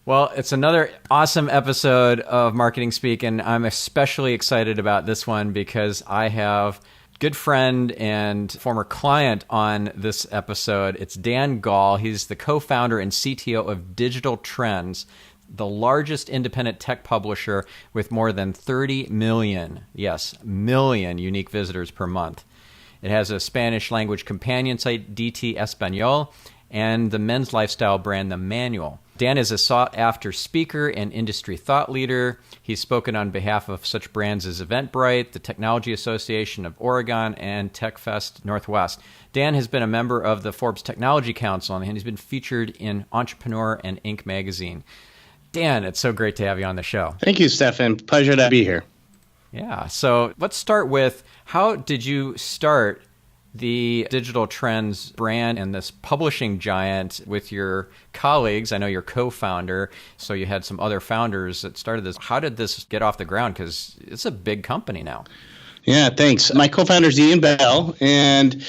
Well, it's another awesome episode of Marketing Speak, and I'm especially excited about this one because I have a good friend and former client on this episode. It's Dan Gaul. He's the co-founder and CTO of Digital Trends, the largest independent tech publisher with more than 30 million, yes, million unique visitors per month. It has a Spanish language companion site, DT Español, and the men's lifestyle brand, The Manual. Dan is a sought-after speaker and industry thought leader. He's spoken on behalf of such brands as Eventbrite, the Technology Association of Oregon, and TechFest Northwest. Dan has been a member of the Forbes Technology Council, and he's been featured in Entrepreneur and Inc. magazine. Dan, it's so great to have you on the show. Thank you, Stephan. Pleasure to be here. Yeah, so let's start with, how did you start the Digital Trends brand and this publishing giant with your colleagues? I know you're co-founder, so you had some other founders that started this. How did this get off the ground? Because it's a big company now. Yeah, thanks. My co-founder is Ian Bell, and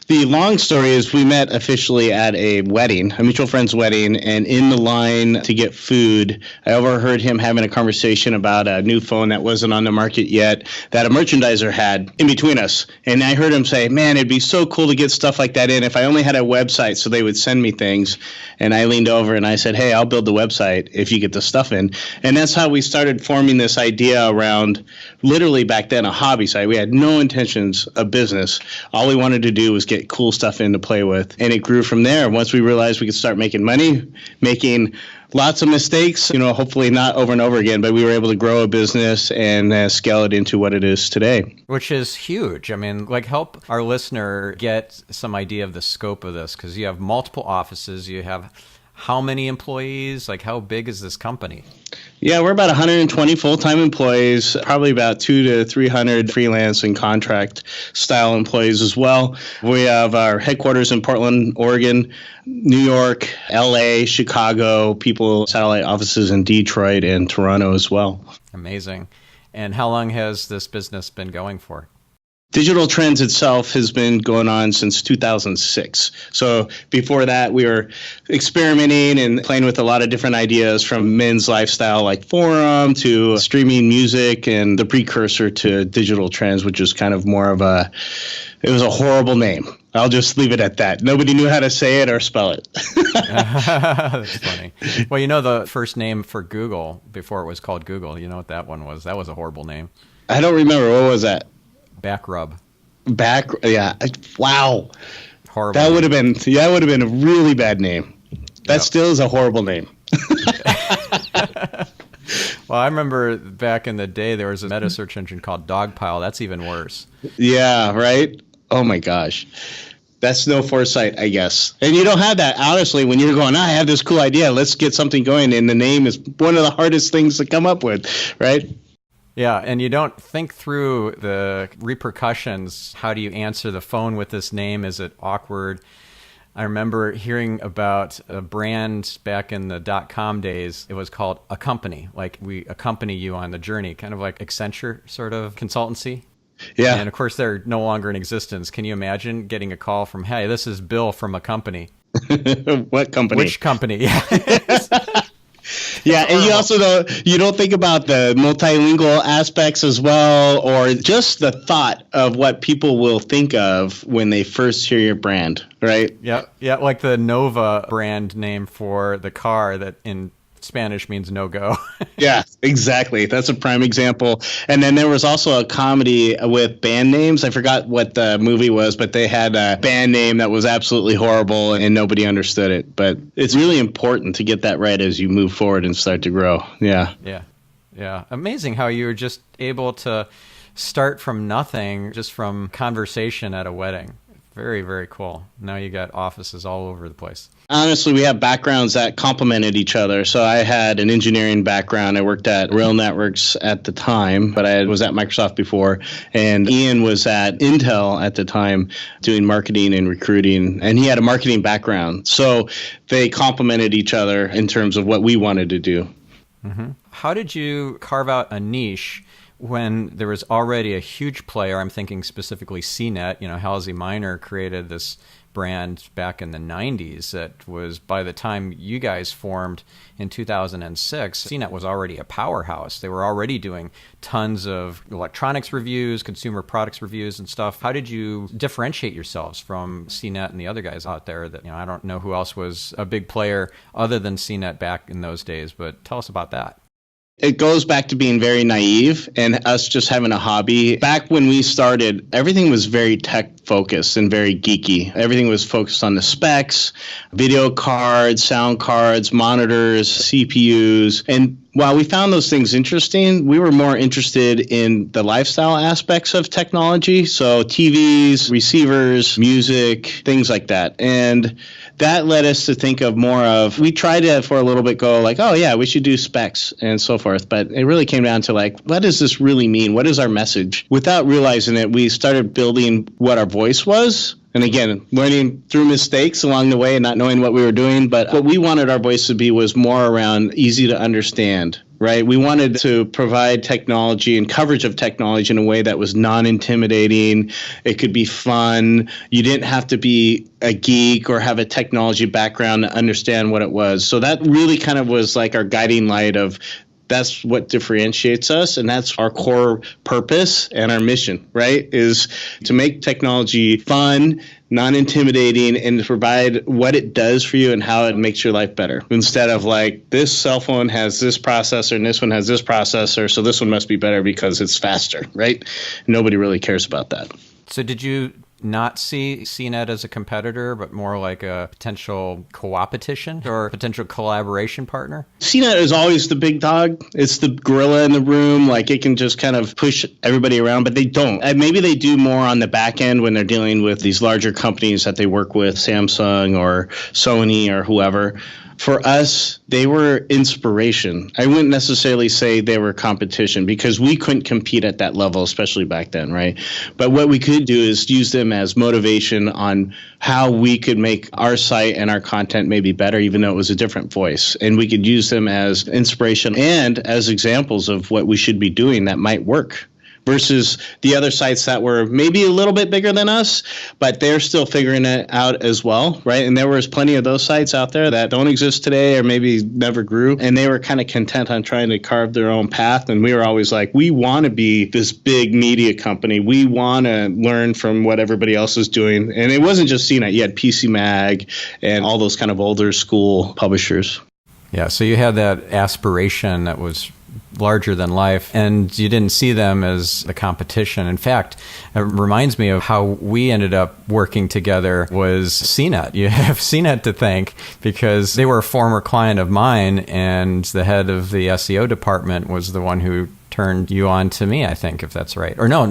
the long story is we met officially at a wedding, a mutual friend's wedding, and in the line to get food, I overheard him having a conversation about a new phone that wasn't on the market yet that a merchandiser had in between us. And I heard him say, man, it'd be so cool to get stuff like that in if I only had a website so they would send me things. And I leaned over and I said, hey, I'll build the website if you get the stuff in. And that's how we started forming this idea around, literally back then, a hobby site. We had no intentions of business. All we wanted to do was get cool stuff in to play with. And it grew from there. Once we realized we could start making money, making lots of mistakes, hopefully not over and over again, but we were able to grow a business and scale it into what it is today. Which is huge. I mean, help our listener get some idea of the scope of this, because you have multiple offices. You have how many employees? How big is this company? Yeah, we're about 120 full-time employees, probably about 200 to 300 freelance and contract style employees as well. We have our headquarters in Portland, Oregon, New York, LA, Chicago, satellite offices in Detroit and Toronto as well. Amazing. And how long has this business been going for? Digital Trends itself has been going on since 2006. So before that, we were experimenting and playing with a lot of different ideas, from men's lifestyle like forum to streaming music, and the precursor to Digital Trends, which is kind of more of it was a horrible name. I'll just leave it at that. Nobody knew how to say it or spell it. That's funny. Well, the first name for Google before it was called Google, you know what that one was? That was a horrible name. I don't remember. What was that? Back rub. Yeah. Wow. Horrible. That would have been a really bad name. That still is a horrible name. Well, I remember back in the day, there was a meta search engine called Dogpile. That's even worse. Yeah, right? Oh my gosh. That's no foresight, I guess. And you don't have that, honestly, when you're going, I have this cool idea, let's get something going. And the name is one of the hardest things to come up with, right? Yeah, and you don't think through the repercussions. How do you answer the phone with this name? Is it awkward? I remember hearing about a brand back in the .com days. It was called A Company. We accompany you on the journey, kind of like Accenture sort of consultancy. Yeah. And of course, they're no longer in existence. Can you imagine getting a call from, hey, this is Bill from a company? What company? Which company? Yeah, and you don't think about the multilingual aspects as well, or just the thought of what people will think of when they first hear your brand, right? Yeah, like the Nova brand name for the car that in Spanish means no go. Yeah, exactly. That's a prime example. And then there was also a comedy with band names. I forgot what the movie was, but they had a band name that was absolutely horrible and nobody understood it. But it's really important to get that right as you move forward and start to grow. Yeah. Yeah. Amazing how you were just able to start from nothing, just from conversation at a wedding. Very, very cool. Now you got offices all over the place. Honestly, we have backgrounds that complemented each other. So I had an engineering background. I worked at Rail Networks at the time, but I was at Microsoft before. And Ian was at Intel at the time doing marketing and recruiting. And he had a marketing background. So they complemented each other in terms of what we wanted to do. Mm-hmm. How did you carve out a niche when there was already a huge player? I'm thinking specifically CNET. Halsey Minor created this brand back in the 90s that was, by the time you guys formed in 2006, CNET was already a powerhouse. They were already doing tons of electronics reviews, consumer products reviews and stuff. How did you differentiate yourselves from CNET and the other guys out there that, I don't know who else was a big player other than CNET back in those days, but tell us about that. It goes back to being very naive and us just having a hobby. Back when we started, everything was very tech focused and very geeky. Everything was focused on the specs, video cards, sound cards, monitors, CPUs. And while we found those things interesting, we were more interested in the lifestyle aspects of technology. So TVs, receivers, music, things like that. And that led us to think of more of, we tried to for a little bit go like, oh yeah, we should do specs and so forth. But it really came down to like, what does this really mean? What is our message? Without realizing it, we started building what our voice was. And again, learning through mistakes along the way and not knowing what we were doing. But what we wanted our voice to be was more around easy to understand, right? We wanted to provide technology and coverage of technology in a way that was non-intimidating. It could be fun. You didn't have to be a geek or have a technology background to understand what it was. So that really kind of was like our guiding light of, that's what differentiates us, and that's our core purpose and our mission, right? Is to make technology fun, non-intimidating, and to provide what it does for you and how it makes your life better. Instead of like, this cell phone has this processor and this one has this processor, so this one must be better because it's faster, right? Nobody really cares about that. So did you not see CNET as a competitor, but more like a potential co-opetition or potential collaboration partner? CNET is always the big dog. It's the gorilla in the room. Like, it can just kind of push everybody around, but they don't. And maybe they do more on the back end when they're dealing with these larger companies that they work with, Samsung or Sony or whoever. For us, they were inspiration. I wouldn't necessarily say they were competition because we couldn't compete at that level, especially back then, right? But what we could do is use them as motivation on how we could make our site and our content maybe better, even though it was a different voice. And we could use them as inspiration and as examples of what we should be doing that might work. Versus the other sites that were maybe a little bit bigger than us, but they're still figuring it out as well, right? And there was plenty of those sites out there that don't exist today or maybe never grew, and they were kind of content on trying to carve their own path. And we were always like, we want to be this big media company. We want to learn from what everybody else is doing. And it wasn't just CNET. You had PC Mag and all those kind of older school publishers. Yeah, so you had that aspiration that was larger than life, and you didn't see them as a competition. In fact, it reminds me of how we ended up working together was CNET. You have CNET to thank because they were a former client of mine, and the head of the SEO department was the one who turned you on to me, I think, if that's right. Or no,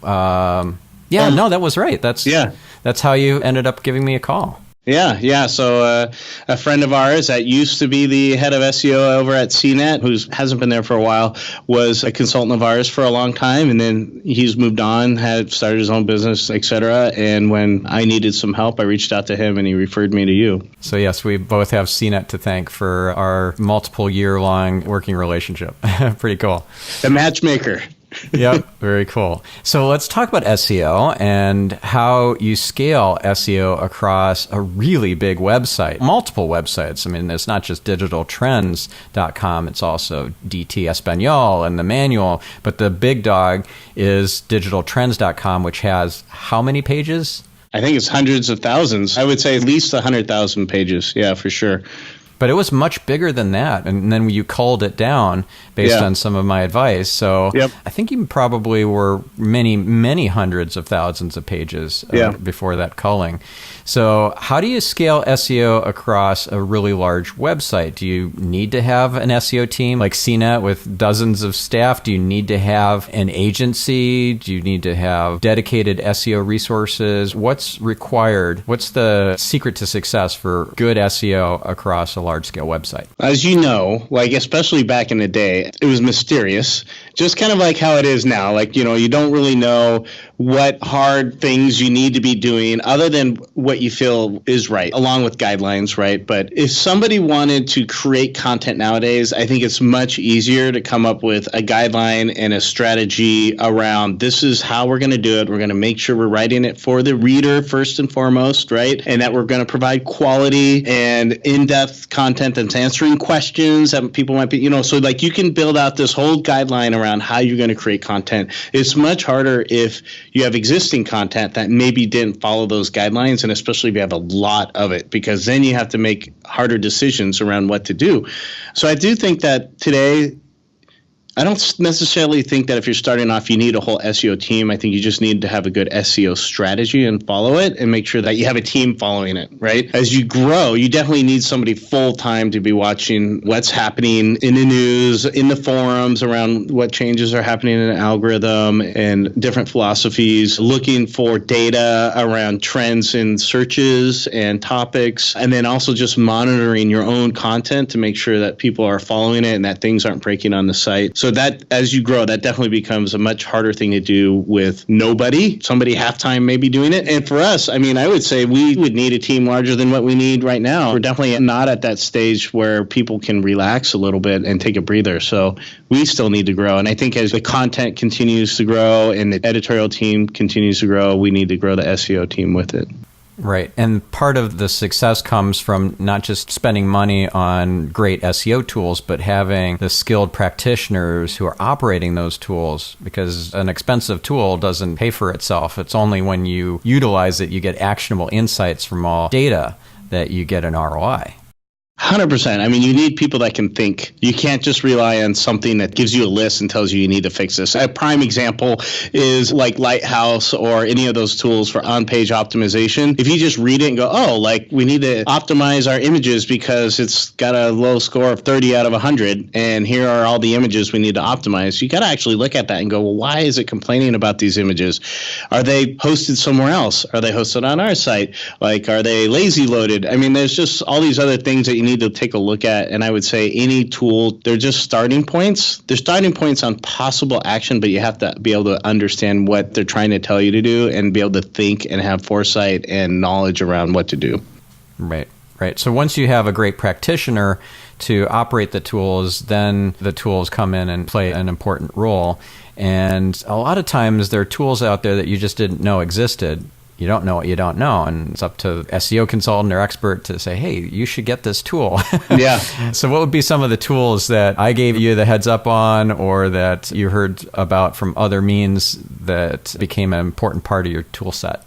that was right. That's how you ended up giving me a call. Yeah. So a friend of ours that used to be the head of SEO over at CNET, who hasn't been there for a while, was a consultant of ours for a long time. And then he's moved on, had started his own business, et cetera. And when I needed some help, I reached out to him and he referred me to you. So yes, we both have CNET to thank for our multiple year-long working relationship. Pretty cool. The matchmaker. Yep, very cool. So let's talk about SEO and how you scale SEO across a really big website, multiple websites. I mean, it's not just digitaltrends.com, it's also DT Espanol and the manual, but the big dog is digitaltrends.com, which has how many pages? I think it's hundreds of thousands. I would say at least 100,000 pages. Yeah, for sure. But it was much bigger than that. And then you culled it down based on some of my advice. So I think you probably were many, many hundreds of thousands of pages before that culling. So how do you scale SEO across a really large website? Do you need to have an SEO team like CNET with dozens of staff? Do you need to have an agency? Do you need to have dedicated SEO resources? What's required? What's the secret to success for good SEO across a large-scale website? As you know, like especially back in the day, it was mysterious, just kind of like how it is now. Like, you know, you don't really know what hard things you need to be doing other than what you feel is right, along with guidelines, right? But if somebody wanted to create content nowadays, I think it's much easier to come up with a guideline and a strategy around this is how we're going to do it. We're going to make sure we're writing it for the reader first and foremost, right? And that we're going to provide quality and in-depth content that's answering questions that people might be, so like you can build out this whole guideline around how you're going to create content. It's much harder if you have existing content that maybe didn't follow those guidelines, and especially if you have a lot of it, because then you have to make harder decisions around what to do. So I do think that today, I don't necessarily think that if you're starting off, you need a whole SEO team. I think you just need to have a good SEO strategy and follow it and make sure that you have a team following it, right? As you grow, you definitely need somebody full-time to be watching what's happening in the news, in the forums around what changes are happening in the algorithm and different philosophies, looking for data around trends in searches and topics, and then also just monitoring your own content to make sure that people are following it and that things aren't breaking on the site. So that as you grow, that definitely becomes a much harder thing to do with somebody half-time maybe doing it. And for us, I would say we would need a team larger than what we need right now. We're definitely not at that stage where people can relax a little bit and take a breather. So we still need to grow. And I think as the content continues to grow and the editorial team continues to grow, we need to grow the SEO team with it. Right. And part of the success comes from not just spending money on great SEO tools, but having the skilled practitioners who are operating those tools, because an expensive tool doesn't pay for itself. It's only when you utilize it, you get actionable insights from all data that you get an ROI. 100%. You need people that can think. You can't just rely on something that gives you a list and tells you need to fix this. A prime example is like Lighthouse or any of those tools for on-page optimization. If you just read it and go, we need to optimize our images because it's got a low score of 30 out of 100, and here are all the images we need to optimize. You got to actually look at that and go, well, why is it complaining about these images? Are they hosted somewhere else? Are they hosted on our site? Are they lazy loaded? There's just all these other things that you need to take a look at. And I would say any tool, they're just starting points. They're starting points on possible action, but you have to be able to understand what they're trying to tell you to do and be able to think and have foresight and knowledge around what to do. Right. So once you have a great practitioner to operate the tools, then the tools come in and play an important role. And a lot of times there are tools out there that you just didn't know existed. You don't know what you don't know. And it's up to SEO consultant or expert to say, hey, you should get this tool. Yeah. So what would be some of the tools that I gave you the heads up on, or that you heard about from other means that became an important part of your tool set?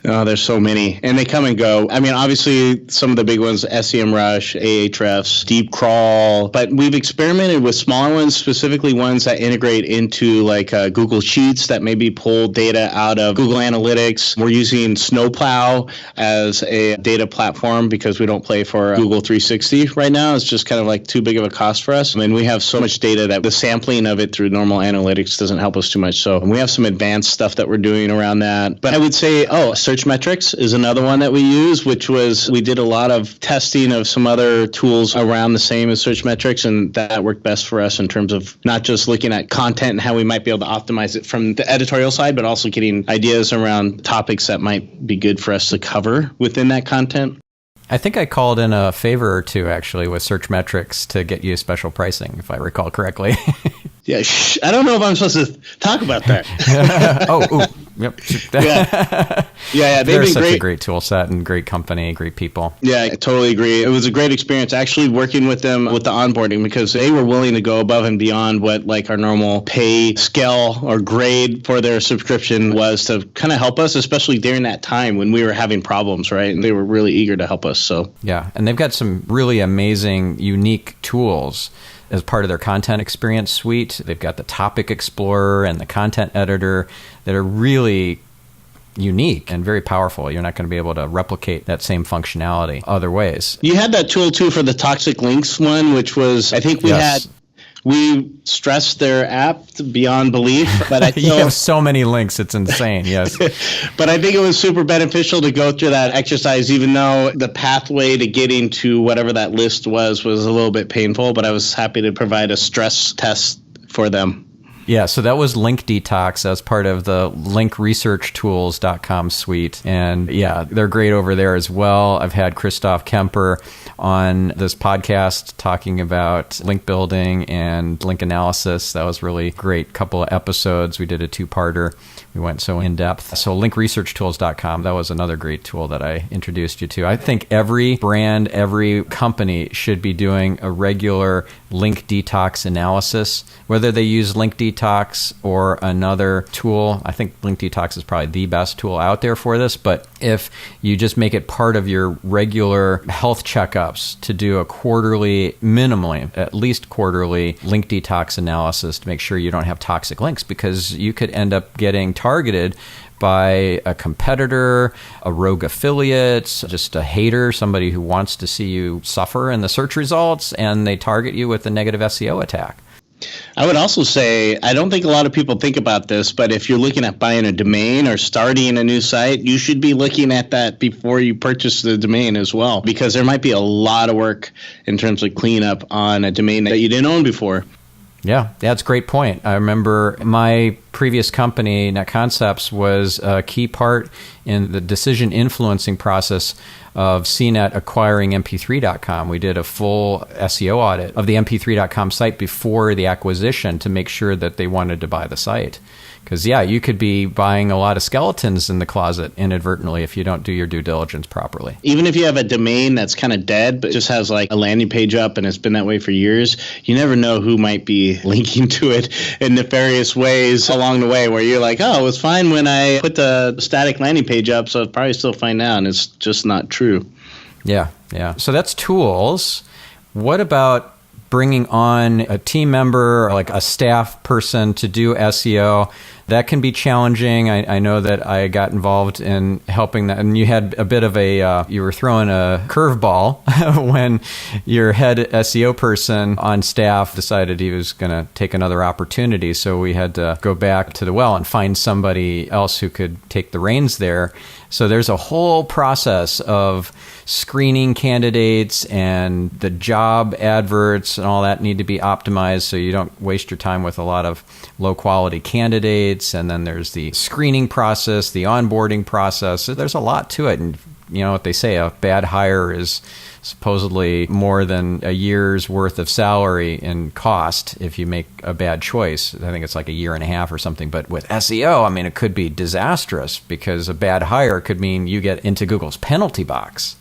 Oh, there's so many, and they come and go. Obviously, some of the big ones, SEMrush, Ahrefs, Deep Crawl, but we've experimented with smaller ones, specifically ones that integrate into Google Sheets that maybe pull data out of Google Analytics. We're using Snowplow as a data platform because we don't play for Google 360 right now. It's just kind of too big of a cost for us. We have so much data that the sampling of it through normal analytics doesn't help us too much. So we have some advanced stuff that we're doing around that. But I would say, Search Metrics is another one that we use, we did a lot of testing of some other tools around the same as Search Metrics, and that worked best for us in terms of not just looking at content and how we might be able to optimize it from the editorial side, but also getting ideas around topics that might be good for us to cover within that content. I think I called in a favor or two, actually, with Search Metrics to get you special pricing, if I recall correctly. Yeah, I don't know if I'm supposed to talk about that. Yep. Yeah. They're been such great. A great tool set and great company, great people. Yeah, I totally agree. It was a great experience actually working with them with the onboarding, because they were willing to go above and beyond what our normal pay scale or grade for their subscription was, to kind of help us, especially during that time when we were having problems, right? And they were really eager to help us. So yeah, and they've got some really amazing, unique tools as part of their content experience suite. They've got the topic explorer and the content editor that are really unique and very powerful. You're not going to be able to replicate that same functionality other ways. You had that tool too for the toxic links one, which was, I think we stressed their app beyond belief, but I you have so many links, it's insane. Yes. But I think it was super beneficial to go through that exercise, even though the pathway to getting to whatever that list was a little bit painful, but I was happy to provide a stress test for them. Yeah, so that was Link Detox as part of the linkresearchtools.com suite. And yeah, they're great over there as well. I've had Christoph Kemper on this podcast talking about link building and link analysis. That was really great couple of episodes. We did a two-parter. We went so in depth. So linkresearchtools.com, that was another great tool that I introduced you to. I think every brand, every company should be doing a regular link detox analysis, whether they use Link Detox or another tool. I think Link Detox is probably the best tool out there for this, but if you just make it part of your regular health checkups to do a quarterly, minimally, at least quarterly link detox analysis to make sure you don't have toxic links, because you could end up getting targeted by a competitor, a rogue affiliate, just a hater, somebody who wants to see you suffer in the search results, and they target you with a negative SEO attack. I would also say, I don't think a lot of people think about this, but if you're looking at buying a domain or starting a new site, you should be looking at that before you purchase the domain as well, because there might be a lot of work in terms of cleanup on a domain that you didn't own before. Yeah, that's a great point. I remember my previous company, Net Concepts, was a key part in the decision influencing process of CNET acquiring mp3.com. We did a full SEO audit of the mp3.com site before the acquisition to make sure that they wanted to buy the site. Because, yeah, you could be buying a lot of skeletons in the closet inadvertently if you don't do your due diligence properly. Even if you have a domain that's kind of dead, but just has like a landing page up and it's been that way for years, you never know who might be linking to it in nefarious ways along the way, where you're like, oh, it was fine when I put the static landing page up, so it's probably still fine now, and it's just not true. Yeah. So that's tools. What about bringing on a team member, like a staff person to do SEO? That can be challenging. I know that I got involved in helping that, and you had a bit of you were throwing a curveball when your head SEO person on staff decided he was going to take another opportunity. So we had to go back to the well and find somebody else who could take the reins there. So there's a whole process of screening candidates, and the job adverts and all that need to be optimized so you don't waste your time with a lot of low quality candidates. And then there's the screening process, the onboarding process. So there's a lot to it. And you know what they say, a bad hire is supposedly more than a year's worth of salary in cost if you make a bad choice. I think it's like a year and a half or something. But with SEO, I mean, it could be disastrous, because a bad hire could mean you get into Google's penalty box.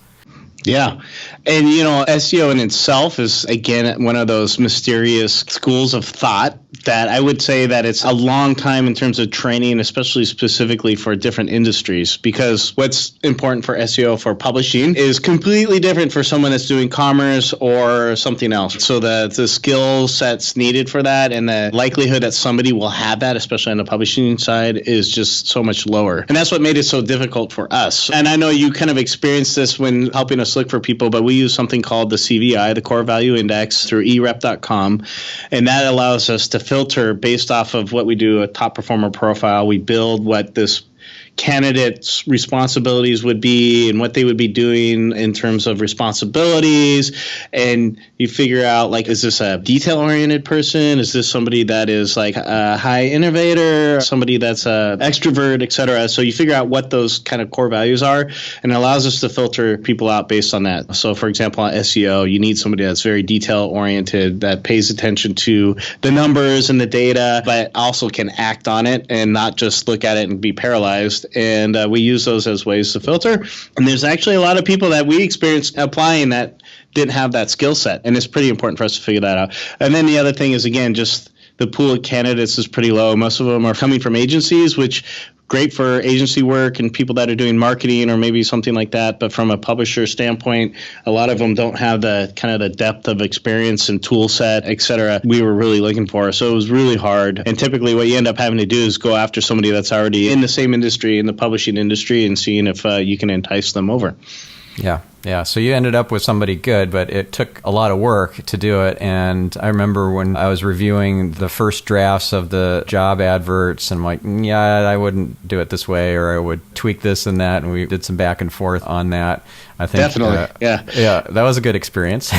Yeah. And, you know, SEO in itself is, again, one of those mysterious schools of thought that I would say that it's a long time in terms of training, especially specifically for different industries, because what's important for SEO for publishing is completely different for someone that's doing commerce or something else. So the skill sets needed for that and the likelihood that somebody will have that, especially on the publishing side, is just so much lower. And that's what made it so difficult for us. And I know you kind of experienced this when helping us look for people, but we use something called the CVI, the Core Value Index, through erep.com. And that allows us to filter based off of what we do, a top performer profile. We build what this candidates' responsibilities would be and what they would be doing in terms of responsibilities. And you figure out, like, is this a detail-oriented person? Is this somebody that is like a high innovator, somebody that's an extrovert, et cetera? So you figure out what those kind of core values are, and it allows us to filter people out based on that. So, for example, on SEO, you need somebody that's very detail-oriented, that pays attention to the numbers and the data, but also can act on it and not just look at it and be paralyzed. And we use those as ways to filter. And there's actually a lot of people that we experienced applying that didn't have that skill set. And it's pretty important for us to figure that out. And then the other thing is, again, just the pool of candidates is pretty low. Most of them are coming from agencies, which great for agency work and people that are doing marketing or maybe something like that. But from a publisher standpoint, a lot of them don't have the kind of the depth of experience and tool set, et cetera, we were really looking for. So it was really hard. And typically what you end up having to do is go after somebody that's already in the same industry, in the publishing industry, and seeing if you can entice them over. Yeah. So you ended up with somebody good, but it took a lot of work to do it. And I remember when I was reviewing the first drafts of the job adverts, and I'm like, yeah, I wouldn't do it this way, or I would tweak this and that. And we did some back and forth on that. I think Definitely. yeah, that was a good experience.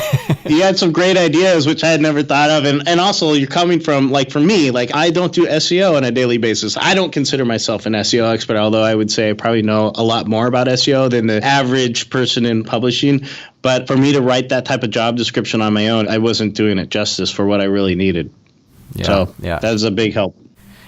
You had some great ideas, which I had never thought of. And also you're coming from, like, for me, like, I don't do SEO on a daily basis. I don't consider myself an SEO expert, although I would say I probably know a lot more about SEO than the average person in publishing. But for me to write that type of job description on my own, I wasn't doing it justice for what I really needed. So that was a big help.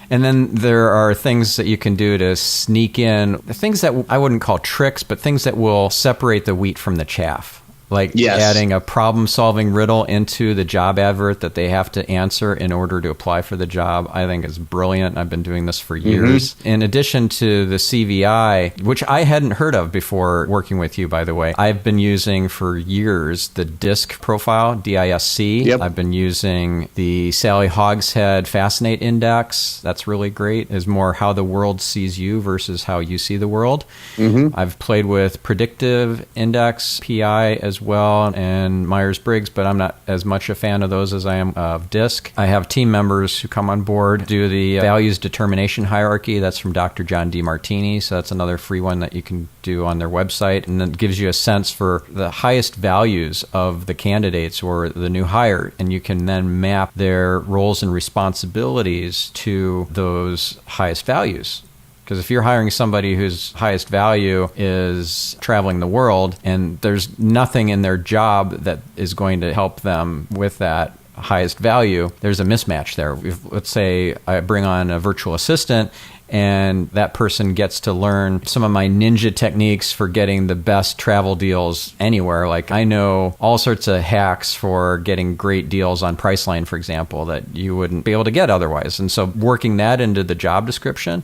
And then there are things that you can do to sneak in, things that I wouldn't call tricks, but things that will separate the wheat from the chaff. Like adding a problem-solving riddle into the job advert that they have to answer in order to apply for the job, I think is brilliant. I've been doing this for years. In addition to the CVI, which I hadn't heard of before working with you, by the way, I've been using for years the DISC profile, D-I-S-C. Yep. I've been using the Sally Hogshead Fascinate Index. That's really great. Is more how the world sees you versus how you see the world. I've played with Predictive Index, PI as well, and Myers-Briggs, but I'm not as much a fan of those as I am of DISC. I have team members who come on board, do the values determination hierarchy. That's from Dr. John DeMartini, so that's another free one that you can do on their website, and then gives you a sense for the highest values of the candidates or the new hire, and you can then map their roles and responsibilities to those highest values. Because if you're hiring somebody whose highest value is traveling the world and there's nothing in their job that is going to help them with that highest value, there's a mismatch there. Let's say I bring on a virtual assistant and that person gets to learn some of my ninja techniques for getting the best travel deals anywhere. Like I know all sorts of hacks for getting great deals on Priceline, for example, that you wouldn't be able to get otherwise. And so working that into the job description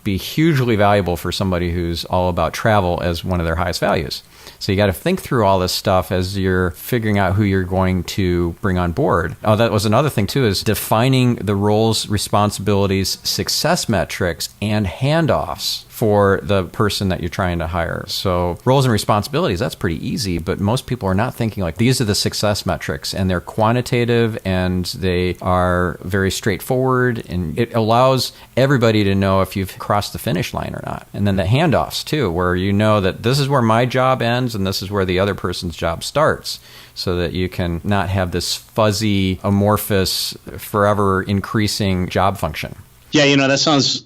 be hugely valuable for somebody who's all about travel as one of their highest values. So you got to think through all this stuff as you're figuring out who you're going to bring on board. Oh, that was another thing too, is defining the roles, responsibilities, success metrics, and handoffs for the person that you're trying to hire. So roles and responsibilities, that's pretty easy, but most people are not thinking like these are the success metrics, and they're quantitative and they are very straightforward, and it allows everybody to know if you've crossed the finish line or not. And then the handoffs too, where you know that this is where my job ends and this is where the other person's job starts, so that you can not have this fuzzy, amorphous, forever increasing job function. Yeah, that sounds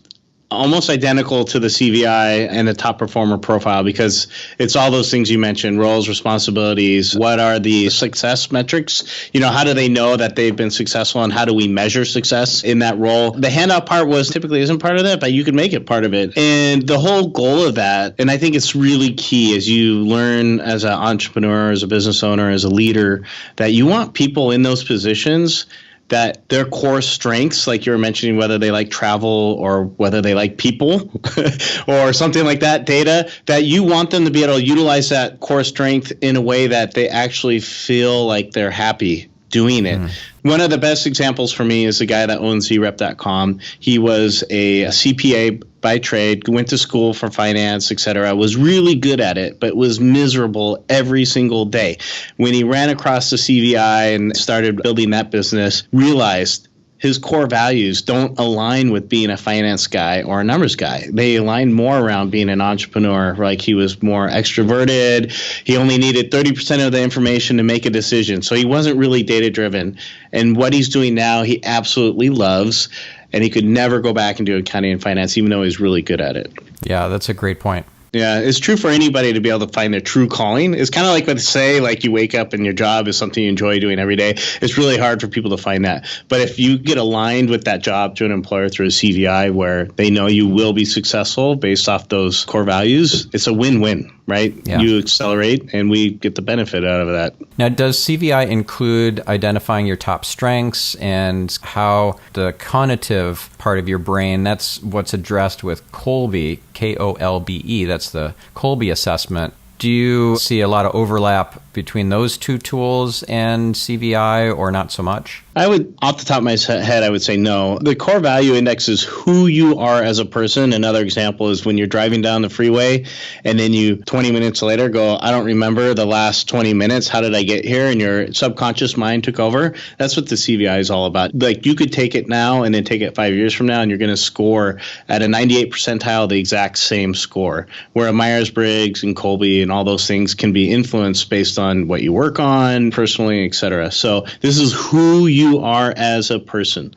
almost identical to the CVI and the top performer profile, because it's all those things you mentioned: roles, responsibilities. What are the success metrics? How do they know that they've been successful, and how do we measure success in that role? The handout part typically isn't part of that, but you can make it part of it. And the whole goal of that, and I think it's really key as you learn as an entrepreneur, as a business owner, as a leader, that you want people in those positions that their core strengths, like you were mentioning, whether they like travel or whether they like people or something like that, data, that you want them to be able to utilize that core strength in a way that they actually feel like they're happy doing it. One of the best examples for me is the guy that owns zrep.com. He was a CPA by trade, went to school for finance, etc., was really good at it, but was miserable every single day. When he ran across the CVI and started building that business, realized his core values don't align with being a finance guy or a numbers guy. They align more around being an entrepreneur. Like, he was more extroverted. He only needed 30% of the information to make a decision. So he wasn't really data driven. And what he's doing now, he absolutely loves. And he could never go back and do accounting and finance, even though he's really good at it. Yeah, that's a great point. Yeah, it's true for anybody to be able to find their true calling. It's kind of like what they say, like you wake up and your job is something you enjoy doing every day. It's really hard for people to find that. But if you get aligned with that job to an employer through a CVI where they know you will be successful based off those core values, it's a win-win, right? Yeah. You accelerate and we get the benefit out of that. Now, does CVI include identifying your top strengths and how the cognitive part of your brain, that's what's addressed with Kolbe, Kolbe, that's the Kolbe assessment. Do you see a lot of overlap between those two tools and CVI, or not so much? I would, off the top of my head, I would say no. The core value index is who you are as a person. Another example is when you're driving down the freeway and then you 20 minutes later go, I don't remember the last 20 minutes. How did I get here? And your subconscious mind took over. That's what the CVI is all about. Like, you could take it now and then take it 5 years from now, and you're going to score at a 98 percentile the exact same score. Where a Myers-Briggs and Colby and all those things can be influenced based on what you work on personally, et cetera. So this is who you are as a person.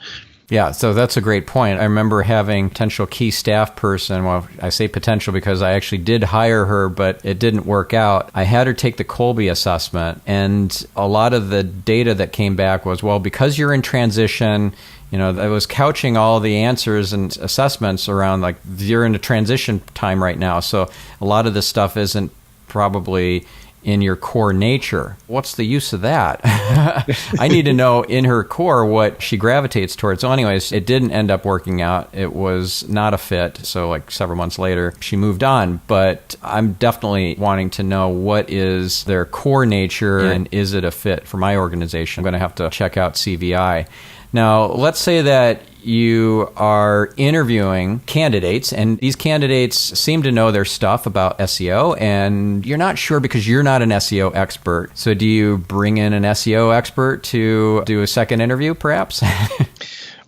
Yeah, so that's a great point. I remember having potential key staff person. Well, I say potential because I actually did hire her, but it didn't work out. I had her take the Colby assessment, and a lot of the data that came back was, well, because you're in transition, I was couching all the answers and assessments around, like, you're in a transition time right now. So a lot of this stuff isn't probably in your core nature. What's the use of that? I need to know in her core what she gravitates towards. So anyways, it didn't end up working out. It was not a fit. So like several months later, she moved on. But I'm definitely wanting to know what is their core nature and is it a fit for my organization. I'm going to have to check out CVI. Now, let's say that you are interviewing candidates, and these candidates seem to know their stuff about SEO, and you're not sure because you're not an SEO expert. So do you bring in an SEO expert to do a second interview, perhaps?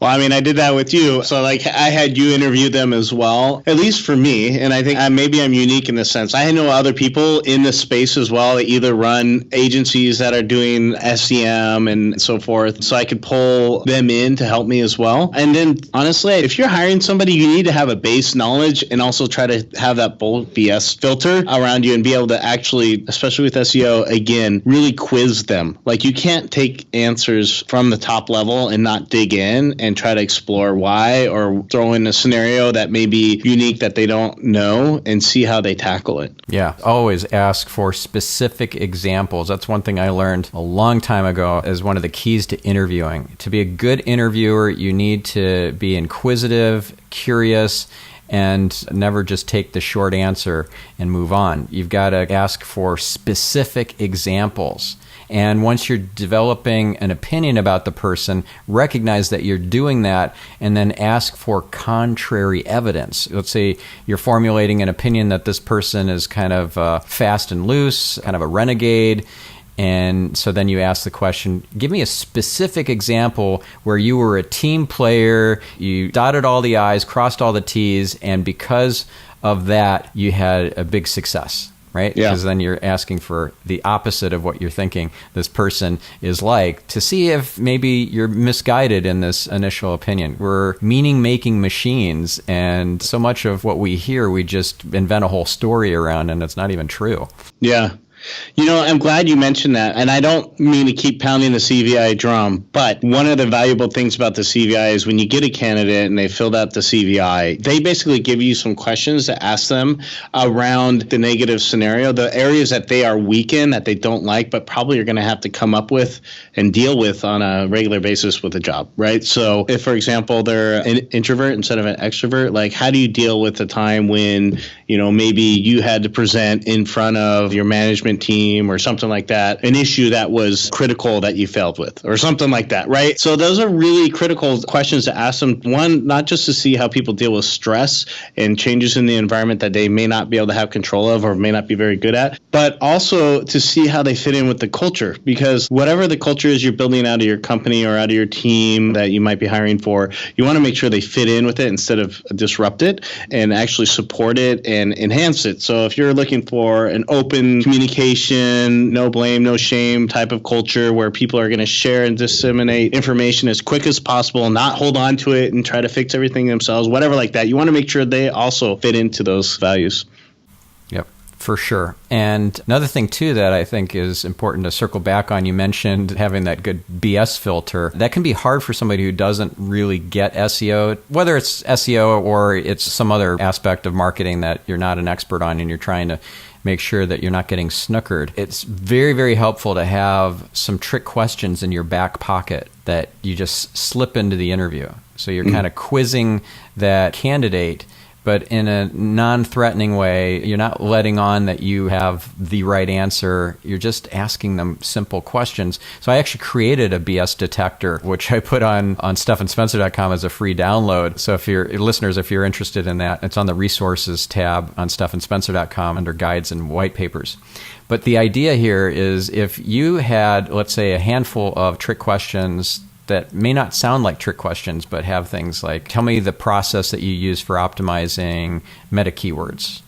Well, I mean, I did that with you. So, like, I had you interview them as well, at least for me. And I think maybe I'm unique in this sense. I know other people in this space as well that either run agencies that are doing SEM and so forth. So I could pull them in to help me as well. And then, honestly, if you're hiring somebody, you need to have a base knowledge and also try to have that bulk BS filter around you and be able to actually, especially with SEO, again, really quiz them. Like, you can't take answers from the top level and not dig in and try to explore why, or throw in a scenario that may be unique that they don't know and see how they tackle it. Yeah, always ask for specific examples. That's one thing I learned a long time ago as one of the keys to interviewing. To be a good interviewer, you need to be inquisitive, curious, and never just take the short answer and move on. You've got to ask for specific examples. And once you're developing an opinion about the person, recognize that you're doing that and then ask for contrary evidence. Let's say you're formulating an opinion that this person is kind of fast and loose, kind of a renegade. And so then you ask the question, give me a specific example where you were a team player, you dotted all the I's, crossed all the T's, and because of that, you had a big success. Right? Yeah. Because then you're asking for the opposite of what you're thinking this person is like, to see if maybe you're misguided in this initial opinion. We're meaning-making machines, and so much of what we hear, we just invent a whole story around, and it's not even true. Yeah. I'm glad you mentioned that. And I don't mean to keep pounding the CVI drum, but one of the valuable things about the CVI is when you get a candidate and they filled out the CVI, they basically give you some questions to ask them around the negative scenario, the areas that they are weak in, that they don't like, but probably are going to have to come up with and deal with on a regular basis with a job, right? So if, for example, they're an introvert instead of an extrovert, like, how do you deal with the time when, maybe you had to present in front of your management team or something like that, an issue that was critical that you failed with or something like that, right? So those are really critical questions to ask them. One, not just to see how people deal with stress and changes in the environment that they may not be able to have control of or may not be very good at, but also to see how they fit in with the culture, because whatever the culture is you're building out of your company or out of your team that you might be hiring for, you want to make sure they fit in with it instead of disrupt it, and actually support it and enhance it. So if you're looking for an open communication, no blame, no shame type of culture where people are going to share and disseminate information as quick as possible, not hold on to it and try to fix everything themselves, whatever like that, you want to make sure they also fit into those values. Yep, for sure. And another thing, too, that I think is important to circle back on, you mentioned having that good BS filter. That can be hard for somebody who doesn't really get SEO, whether it's SEO or it's some other aspect of marketing that you're not an expert on and you're trying to make sure that you're not getting snookered. It's very, very helpful to have some trick questions in your back pocket that you just slip into the interview. So you're kind of quizzing that candidate, but in a non-threatening way. You're not letting on that you have the right answer. You're just asking them simple questions. So I actually created a BS detector, which I put on stephanspencer.com as a free download. So if you're listeners, if you're interested in that, it's on the resources tab on stephanspencer.com under guides and white papers. But the idea here is if you had, let's say, a handful of trick questions that may not sound like trick questions, but have things like, tell me the process that you use for optimizing meta keywords.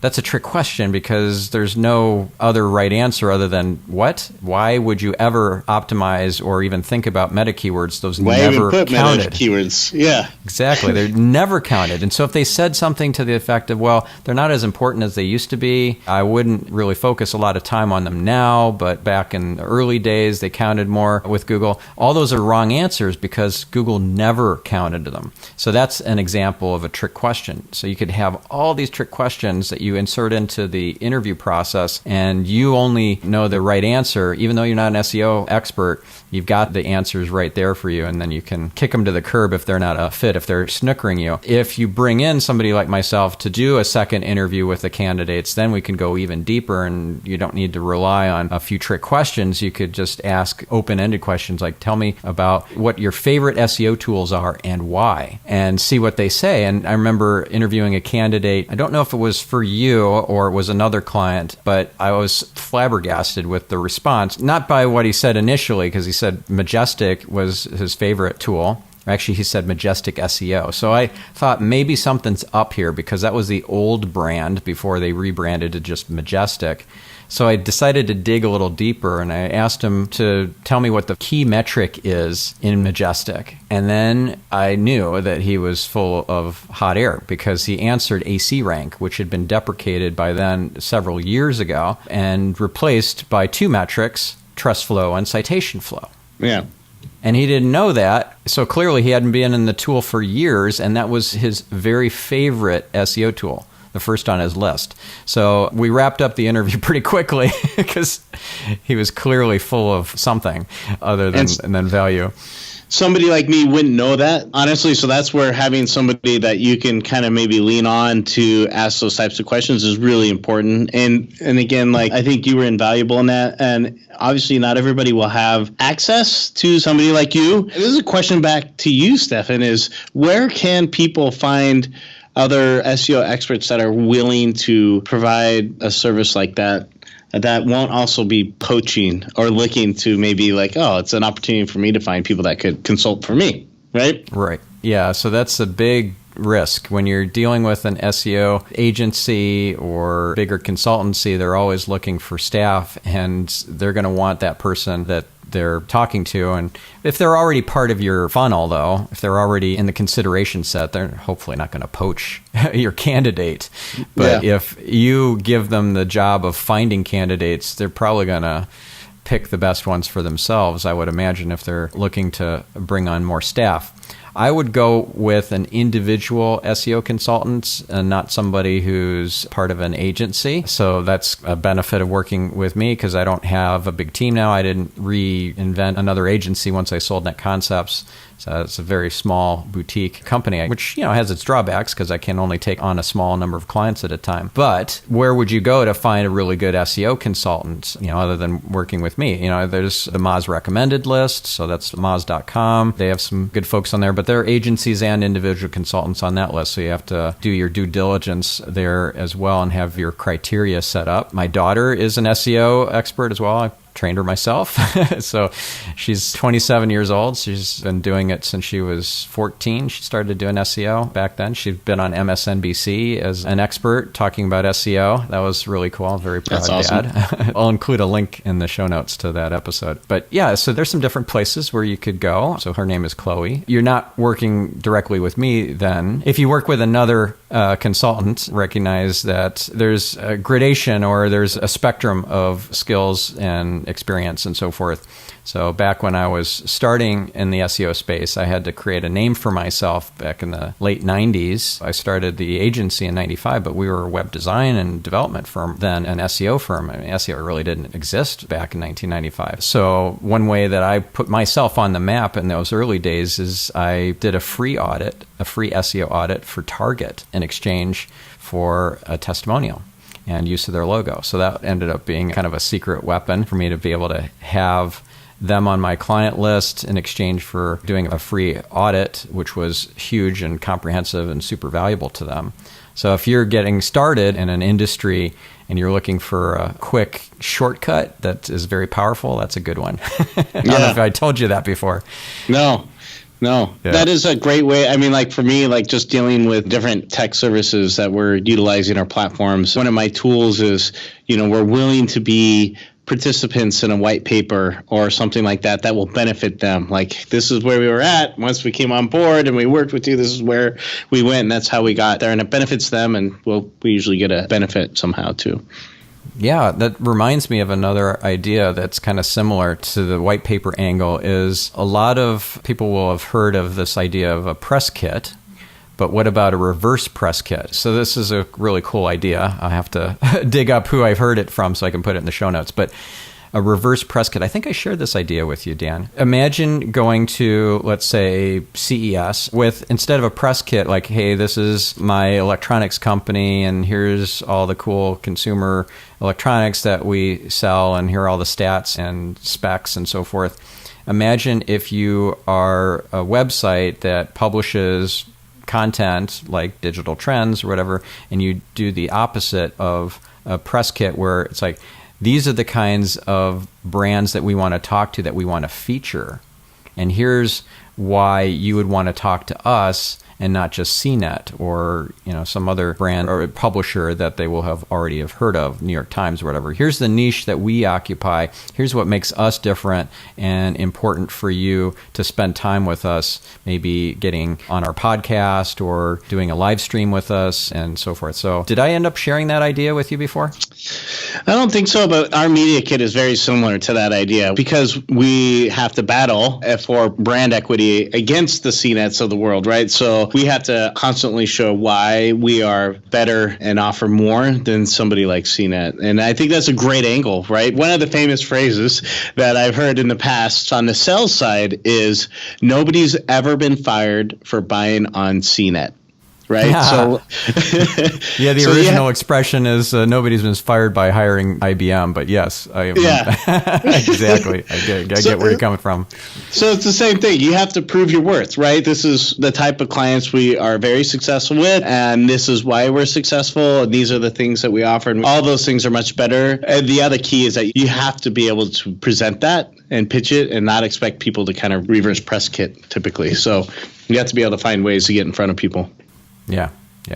That's a trick question because there's no other right answer other than what? Why would you ever optimize or even think about meta keywords? Those Why never even put counted. meta keywords? Yeah. Exactly. They're never counted. And so if they said something to the effect of, well, they're not as important as they used to be, I wouldn't really focus a lot of time on them now, but back in the early days, they counted more with Google. All those are wrong answers because Google never counted them. So that's an example of a trick question. So you could have all these trick questions that you insert into the interview process, and you only know the right answer. Even though you're not an SEO expert, you've got the answers right there for you, and then you can kick them to the curb if they're not a fit, if they're snookering you. If you bring in somebody like myself to do a second interview with the candidates, then we can go even deeper, and you don't need to rely on a few trick questions. You could just ask open-ended questions like, tell me about what your favorite SEO tools are and why, and see what they say. And I remember interviewing a candidate. I don't know if it was for you or it was another client, but I was flabbergasted with the response, not by what he said initially, because he said Majestic was his favorite tool. Actually, he said Majestic SEO. So I thought maybe something's up here because that was the old brand before they rebranded to just Majestic. So I decided to dig a little deeper, and I asked him to tell me what the key metric is in Majestic. And then I knew that he was full of hot air because he answered AC rank, which had been deprecated by then several years ago and replaced by two metrics, trust flow and citation flow. Yeah. And he didn't know that. So clearly he hadn't been in the tool for years, and that was his very favorite SEO tool, the first on his list. So we wrapped up the interview pretty quickly because he was clearly full of something other than value. Somebody like me wouldn't know that, honestly. So that's where having somebody that you can kind of maybe lean on to ask those types of questions is really important. And again, like, I think you were invaluable in that. And obviously not everybody will have access to somebody like you. This is a question back to you, Stephan, is where can people find other SEO experts that are willing to provide a service like that won't also be poaching or looking to maybe like, oh, it's an opportunity for me to find people that could consult for me, right? Right. Yeah. So that's a big risk. When you're dealing with an SEO agency or bigger consultancy, they're always looking for staff, and they're going to want that person that they're talking to. And if they're already part of your funnel, though, if they're already in the consideration set, they're hopefully not going to poach your candidate. But if you give them the job of finding candidates, they're probably going to pick the best ones for themselves, I would imagine, if they're looking to bring on more staff. I would go with an individual SEO consultant and not somebody who's part of an agency. So that's a benefit of working with me because I don't have a big team now. I didn't reinvent another agency once I sold Net Concepts. So it's a very small boutique company, which, has its drawbacks because I can only take on a small number of clients at a time. But where would you go to find a really good SEO consultant, other than working with me? There's the Moz recommended list. So that's moz.com. They have some good folks on there, but there are agencies and individual consultants on that list. So you have to do your due diligence there as well and have your criteria set up. My daughter is an SEO expert as well. I trained her myself. So she's 27 years old. She's been doing it since she was 14. She started doing SEO back then. She's been on MSNBC as an expert talking about SEO. That was really cool. I'm very proud dad. I'll include a link in the show notes to that episode. But yeah, so there's some different places where you could go. So her name is Chloe. You're not working directly with me then. If you work with another consultant, recognize that there's a gradation or there's a spectrum of skills and and experience and so forth. So back when I was starting in the SEO space, I had to create a name for myself back in the late 90s. I started the agency in 95, but we were a web design and development firm, then an SEO firm. I mean, SEO really didn't exist back in 1995. So one way that I put myself on the map in those early days is I did a free audit, a free SEO audit for Target in exchange for a testimonial and use of their logo. So that ended up being kind of a secret weapon for me to be able to have them on my client list in exchange for doing a free audit, which was huge and comprehensive and super valuable to them. So if you're getting started in an industry and you're looking for a quick shortcut that is very powerful, that's a good one. I don't know if I told you that before. No. Yeah. That is a great way. I mean, like for me, like just dealing with different tech services that we're utilizing our platforms, one of my tools is, we're willing to be participants in a white paper or something like that will benefit them. Like, this is where we were at once we came on board and we worked with you. This is where we went, and that's how we got there. And it benefits them, and we usually get a benefit somehow too. Yeah, that reminds me of another idea that's kind of similar to the white paper angle. Is a lot of people will have heard of this idea of a press kit, but what about a reverse press kit? So this is a really cool idea. I have to dig up who I've heard it from so I can put it in the show notes. But a reverse press kit, I think I shared this idea with you, Dan. Imagine going to, let's say, CES with, instead of a press kit, like, hey, this is my electronics company and here's all the cool consumer electronics that we sell and here are all the stats and specs and so forth. Imagine if you are a website that publishes content like digital trends or whatever, and you do the opposite of a press kit where it's like, these are the kinds of brands that we want to talk to, that we want to feature. And here's why you would want to talk to us and not just CNET or some other brand or publisher that they will have already have heard of, New York Times or whatever. Here's the niche that we occupy. Here's what makes us different and important for you to spend time with us, maybe getting on our podcast or doing a live stream with us and so forth. So did I end up sharing that idea with you before? I don't think so, but our media kit is very similar to that idea because we have to battle for brand equity against the CNETs of the world, right? So we have to constantly show why we are better and offer more than somebody like CNET. And I think that's a great angle, right? One of the famous phrases that I've heard in the past on the sales side is nobody's ever been fired for buying on CNET. Right. Yeah. So, the original expression is nobody's been fired by hiring IBM. But yes, exactly. I get where you're coming from. So it's the same thing. You have to prove your worth, right? This is the type of clients we are very successful with, and this is why we're successful. And these are the things that we offer, and all those things are much better. And the other key is that you have to be able to present that and pitch it, and not expect people to kind of reverse press kit typically. So you have to be able to find ways to get in front of people. Yeah,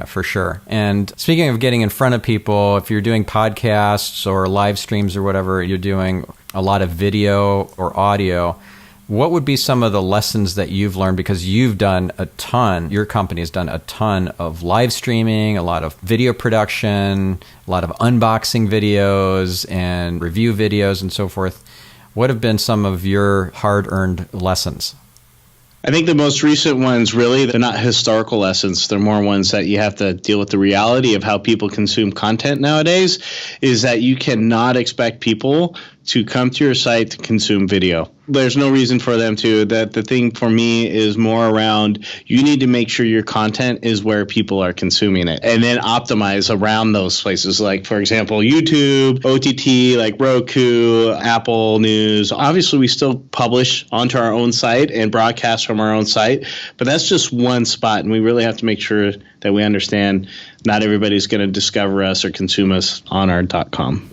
for sure. And speaking of getting in front of people, if you're doing podcasts or live streams or whatever, you're doing a lot of video or audio, what would be some of the lessons that you've learned? Because you've done a ton, your company has done a ton of live streaming, a lot of video production, a lot of unboxing videos and review videos and so forth. What have been some of your hard-earned lessons? I think the most recent ones, really, they're not historical lessons. They're more ones that you have to deal with the reality of how people consume content nowadays, is that you cannot expect people to come to your site to consume video. There's no reason for them to. That the thing for me is more around, you need to make sure your content is where people are consuming it, and then optimize around those places. Like, for example, YouTube, OTT, like Roku, Apple News. Obviously, we still publish onto our own site and broadcast from our own site, but that's just one spot, and we really have to make sure that we understand not everybody's going to discover us or consume us on our .com.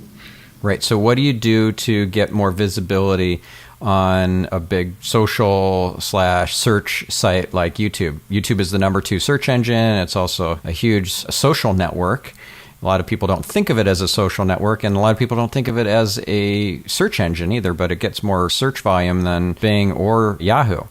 Right. So what do you do to get more visibility on a big social/search site like YouTube? YouTube is the number 2 search engine. It's also a huge social network. A lot of people don't think of it as a social network, and a lot of people don't think of it as a search engine either, but it gets more search volume than Bing or Yahoo.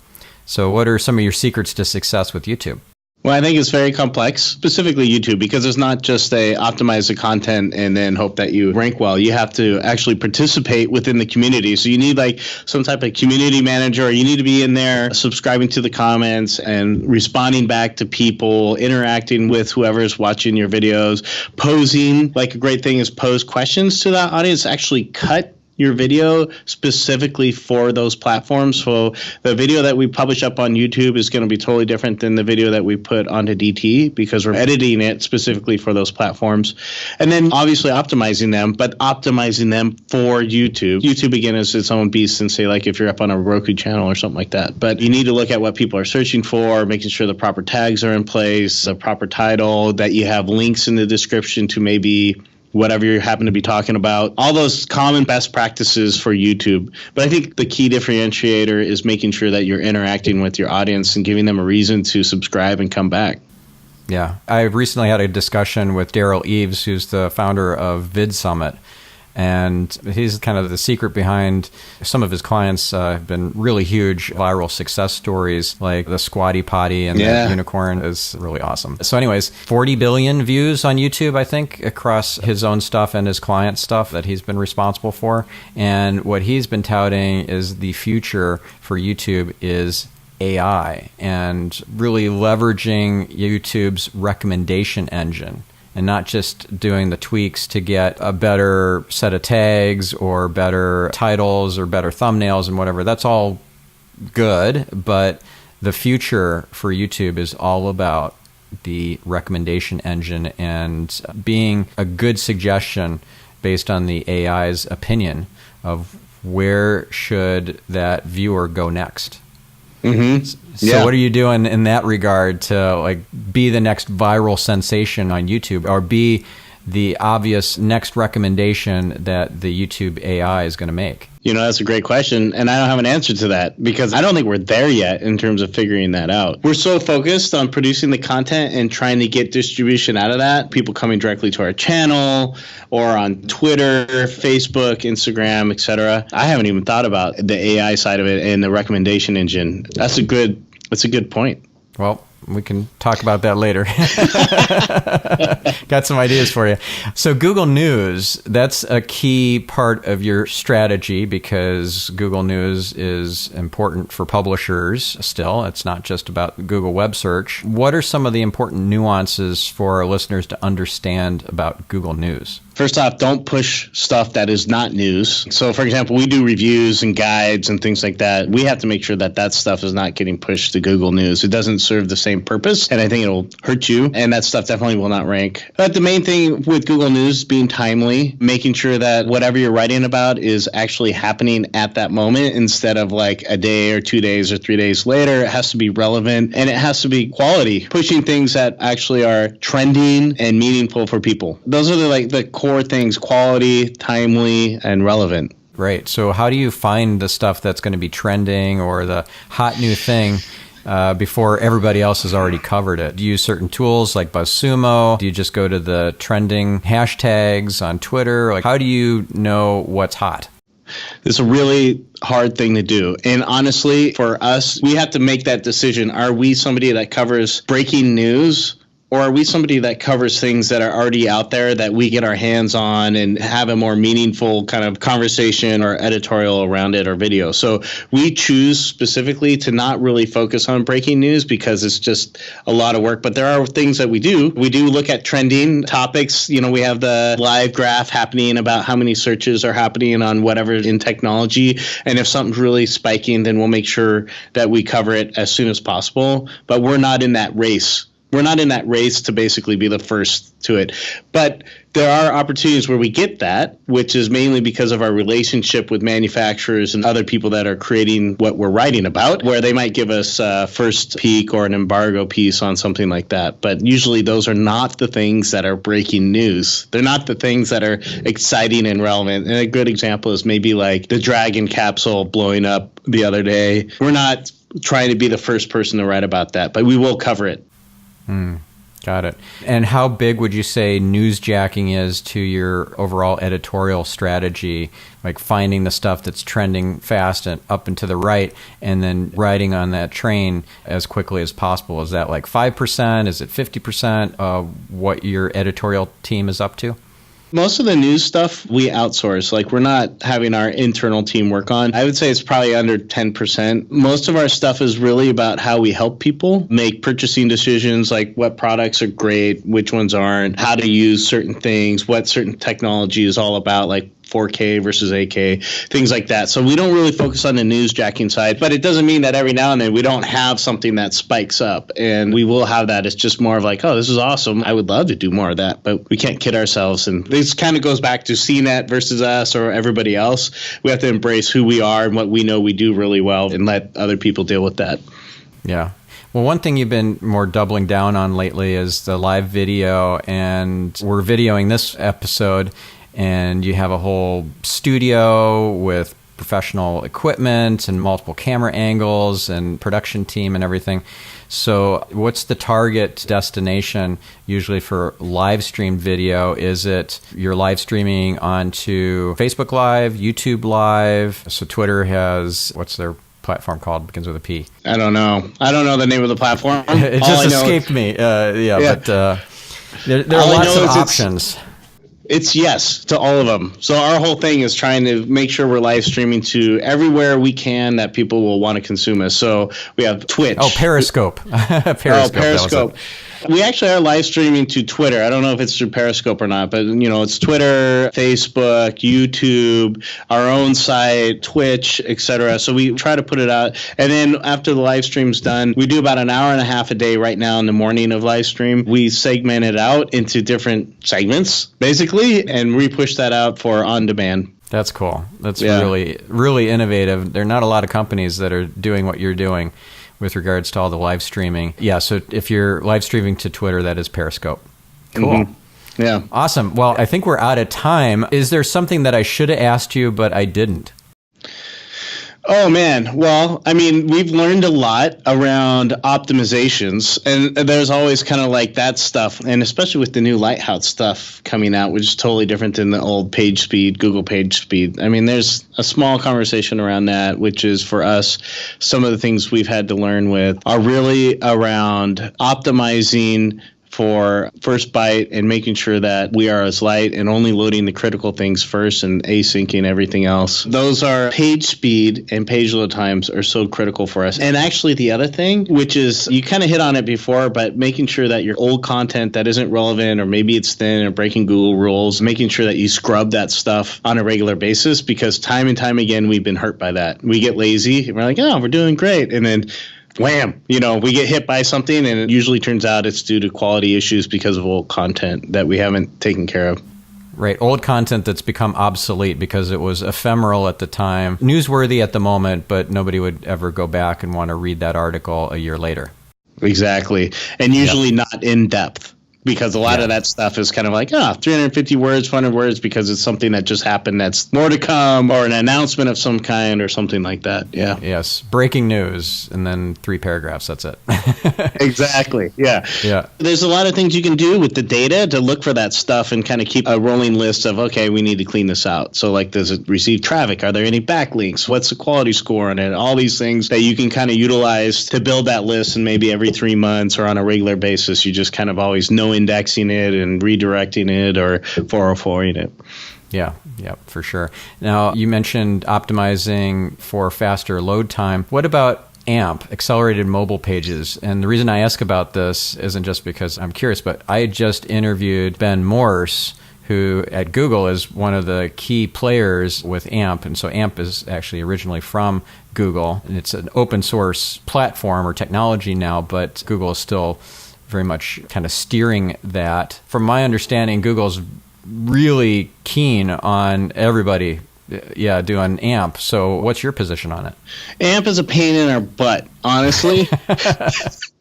So what are some of your secrets to success with YouTube? Well, I think it's very complex, specifically YouTube, because it's not just optimize the content and then hope that you rank well. You have to actually participate within the community. So you need like some type of community manager, or you need to be in there subscribing to the comments and responding back to people, interacting with whoever's watching your videos, posing. Like a great thing is pose questions to that audience, actually cut your video specifically for those platforms. So the video that we publish up on YouTube is going to be totally different than the video that we put onto DT, because we're editing it specifically for those platforms. And then obviously optimizing them, but optimizing them for YouTube. YouTube, again, is its own beast, and say like if you're up on a Roku channel or something like that. But you need to look at what people are searching for, making sure the proper tags are in place, the proper title, that you have links in the description to maybe whatever you happen to be talking about, all those common best practices for YouTube. But I think the key differentiator is making sure that you're interacting with your audience and giving them a reason to subscribe and come back. Yeah. I recently had a discussion with Daryl Eves, who's the founder of Vid Summit. And he's kind of the secret behind some of his clients have been really huge viral success stories, like the Squatty Potty and the unicorn is really awesome. So anyways, 40 billion views on YouTube, I think, across his own stuff and his client stuff that he's been responsible for. And what he's been touting is the future for YouTube is AI and really leveraging YouTube's recommendation engine, and not just doing the tweaks to get a better set of tags or better titles or better thumbnails and whatever. That's all good, but the future for YouTube is all about the recommendation engine and being a good suggestion based on the AI's opinion of where should that viewer go next. Mm-hmm. So what are you doing in that regard to like be the next viral sensation on YouTube, or be the obvious next recommendation that the YouTube AI is going to make? You know, that's a great question, and I don't have an answer to that because I don't think we're there yet in terms of figuring that out. We're so focused on producing the content and trying to get distribution out of that, people coming directly to our channel or on Twitter, Facebook, Instagram, etc. I haven't even thought about the AI side of it and the recommendation engine. That's a good point. Well, we can talk about that later. Got some ideas for you. So Google News, that's a key part of your strategy because Google News is important for publishers still. It's not just about Google web search. What are some of the important nuances for our listeners to understand about Google News? First off, don't push stuff that is not news. So, for example, we do reviews and guides and things like that. We have to make sure that that stuff is not getting pushed to Google News. It doesn't serve the same purpose, and I think it'll hurt you, and that stuff definitely will not rank. But the main thing with Google News being timely, making sure that whatever you're writing about is actually happening at that moment instead of like a day or 2 days or 3 days later. It has to be relevant, and it has to be quality, pushing things that actually are trending and meaningful for people. Those are the core things: quality, timely, and relevant. Right. So how do you find the stuff that's going to be trending or the hot new thing before everybody else has already covered it? Do you use certain tools like BuzzSumo? Do you just go to the trending hashtags on Twitter? Like, how do you know what's hot? It's a really hard thing to do. And honestly, for us, we have to make that decision. Are we somebody that covers breaking news? Or are we somebody that covers things that are already out there that we get our hands on and have a more meaningful kind of conversation or editorial around it or video? So we choose specifically to not really focus on breaking news because it's just a lot of work. But there are things that we do. We do look at trending topics. You know, we have the live graph happening about how many searches are happening on whatever in technology. And if something's really spiking, then we'll make sure that we cover it as soon as possible. But we're not in that race. We're not in that race to basically be the first to it. But there are opportunities where we get that, which is mainly because of our relationship with manufacturers and other people that are creating what we're writing about, where they might give us a first peek or an embargo piece on something like that. But usually those are not the things that are breaking news. They're not the things that are exciting and relevant. And a good example is maybe like the Dragon capsule blowing up the other day. We're not trying to be the first person to write about that, but we will cover it. Got it. And how big would you say newsjacking is to your overall editorial strategy, like finding the stuff that's trending fast and up and to the right, and then riding on that train as quickly as possible? Is that like 5%? Is it 50% of what your editorial team is up to? Most of the news stuff we outsource. Like, we're not having our internal team work on. I would say it's probably under 10%. Most of our stuff is really about how we help people make purchasing decisions, like what products are great, which ones aren't, how to use certain things, what certain technology is all about, like 4K versus 8K, things like that. So we don't really focus on the newsjacking side, but it doesn't mean that every now and then we don't have something that spikes up, and we will have that. It's just more of like, oh, this is awesome. I would love to do more of that, but we can't kid ourselves. And this kind of goes back to CNET versus us or everybody else. We have to embrace who we are and what we know we do really well and let other people deal with that. Yeah. Well, one thing you've been more doubling down on lately is the live video, and we're videoing this episode, and you have a whole studio with professional equipment and multiple camera angles and production team and everything. So what's the target destination usually for live stream video? Is it you're live streaming onto Facebook Live, YouTube Live? So Twitter has, what's their platform called? Begins with a P. I don't know the name of the platform. It just escaped me. But there are lots of options. It's yes to all of them. So our whole thing is trying to make sure we're live streaming to everywhere we can that people will want to consume us. So we have Twitch. Oh, Periscope. Periscope. We actually are live streaming to Twitter. I don't know if it's through Periscope or not, but it's Twitter, Facebook, YouTube, our own site, Twitch, etc. So we try to put it out. And then after the live stream's done, we do about an hour and a half a day right now in the morning of live stream. We segment it out into different segments, basically, and re-push that out for on demand. That's cool. That's really, really innovative. There are not a lot of companies that are doing what you're doing with regards to all the live streaming. Yeah, so if you're live streaming to Twitter, that is Periscope. Cool. Mm-hmm. Yeah. Awesome. Well, I think we're out of time. Is there something that I should have asked you, but I didn't? Oh, man. Well, I mean, we've learned a lot around optimizations, and there's always kind of like that stuff, and especially with the new Lighthouse stuff coming out, which is totally different than the old page speed, Google page speed. I mean, there's a small conversation around that, which is for us, some of the things we've had to learn with are really around optimizing for first byte and making sure that we are as light and only loading the critical things first and asyncing everything else. Those are page speed and page load times are so critical for us. And actually the other thing, which is you kind of hit on it before, but making sure that your old content that isn't relevant or maybe it's thin or breaking Google rules, making sure that you scrub that stuff on a regular basis, because time and time again, we've been hurt by that. We get lazy and we're like, oh, we're doing great. And then wham, we get hit by something, and it usually turns out it's due to quality issues because of old content that we haven't taken care of. Right. Old content that's become obsolete because it was ephemeral at the time, newsworthy at the moment, but nobody would ever go back and want to read that article a year later. Exactly. And usually not in depth. Because a lot of that stuff is kind of like, 350 words, 400 words, because it's something that just happened that's more to come, or an announcement of some kind or something like that. Yeah. Yes. Breaking news, and then 3 paragraphs. That's it. Exactly. Yeah. Yeah. There's a lot of things you can do with the data to look for that stuff and kind of keep a rolling list of, okay, we need to clean this out. So like, does it receive traffic? Are there any backlinks? What's the quality score on it? All these things that you can kind of utilize to build that list, and maybe every 3 months or on a regular basis, you just kind of always know indexing it and redirecting it or 404ing it. Yeah, for sure. Now, you mentioned optimizing for faster load time. What about AMP, accelerated mobile pages? And the reason I ask about this isn't just because I'm curious, but I just interviewed Ben Morse, who at Google is one of the key players with AMP. And so AMP is actually originally from Google, and it's an open source platform or technology now, but Google is still very much kind of steering that. From my understanding, Google's really keen on everybody doing AMP. So what's your position on it? AMP is a pain in our butt. honestly.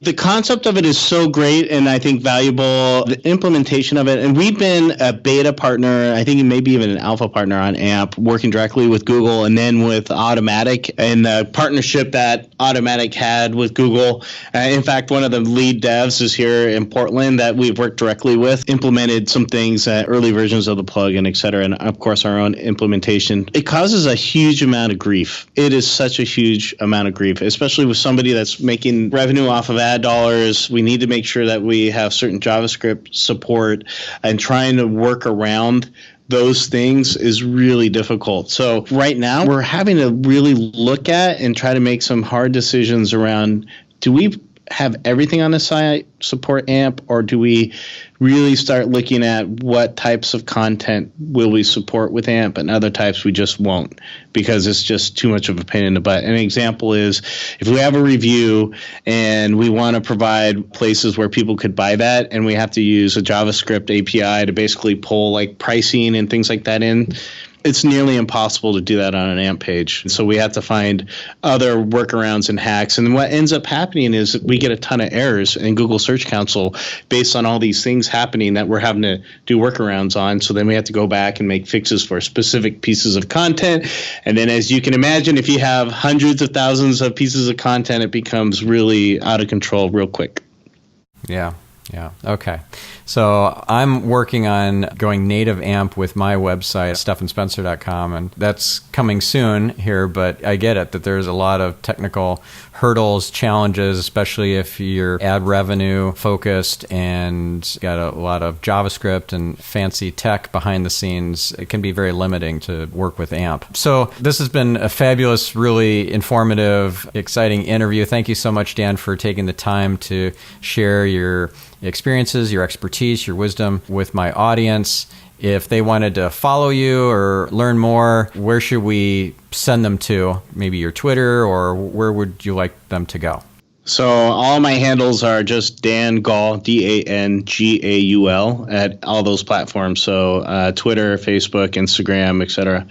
The concept of it is so great and I think valuable. The implementation of it, and we've been a beta partner, I think maybe even an alpha partner on AMP, working directly with Google and then with Automatic, and the partnership that Automatic had with Google. In fact, one of the lead devs is here in Portland that we've worked directly with, implemented some things, early versions of the plugin, et cetera, and of course our own implementation. It causes a huge amount of grief. It is such a huge amount of grief, especially with somebody that's making revenue off of ad dollars. We need to make sure that we have certain JavaScript support, and trying to work around those things is really difficult. So right now we're having to really look at and try to make some hard decisions around, do we have everything on the site support AMP, or do we really start looking at what types of content will we support with AMP and other types we just won't, because it's just too much of a pain in the butt. An example is if we have a review and we want to provide places where people could buy that, and we have to use a JavaScript API to basically pull like pricing and things like that in, it's nearly impossible to do that on an AMP page. So we have to find other workarounds and hacks. And what ends up happening is we get a ton of errors in Google Search Console based on all these things happening that we're having to do workarounds on. So then we have to go back and make fixes for specific pieces of content. And then, as you can imagine, if you have hundreds of thousands of pieces of content, it becomes really out of control real quick. Yeah. Okay. So I'm working on going native AMP with my website, stephanspencer.com, and that's coming soon here, but I get it that there's a lot of technical hurdles, challenges, especially if you're ad revenue focused and got a lot of JavaScript and fancy tech behind the scenes. It can be very limiting to work with AMP. So this has been a fabulous, really informative, exciting interview. Thank you so much, Dan, for taking the time to share your experiences, your expertise, your wisdom with my audience. If they wanted to follow you or learn more, where should we send them to? Maybe your Twitter, or where would you like them to go? So all my handles are just Dan Gaul, DANGAUL, at all those platforms. So Twitter, Facebook, Instagram, etc.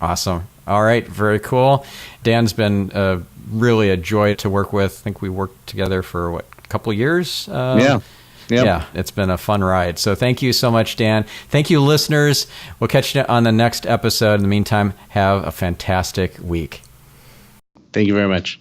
Awesome. All right. Very cool. Dan's been really a joy to work with. I think we worked together for, a couple of years? Yeah. Yep. Yeah, it's been a fun ride. So thank you so much, Dan. Thank you, listeners. We'll catch you on the next episode. In the meantime, have a fantastic week. Thank you very much.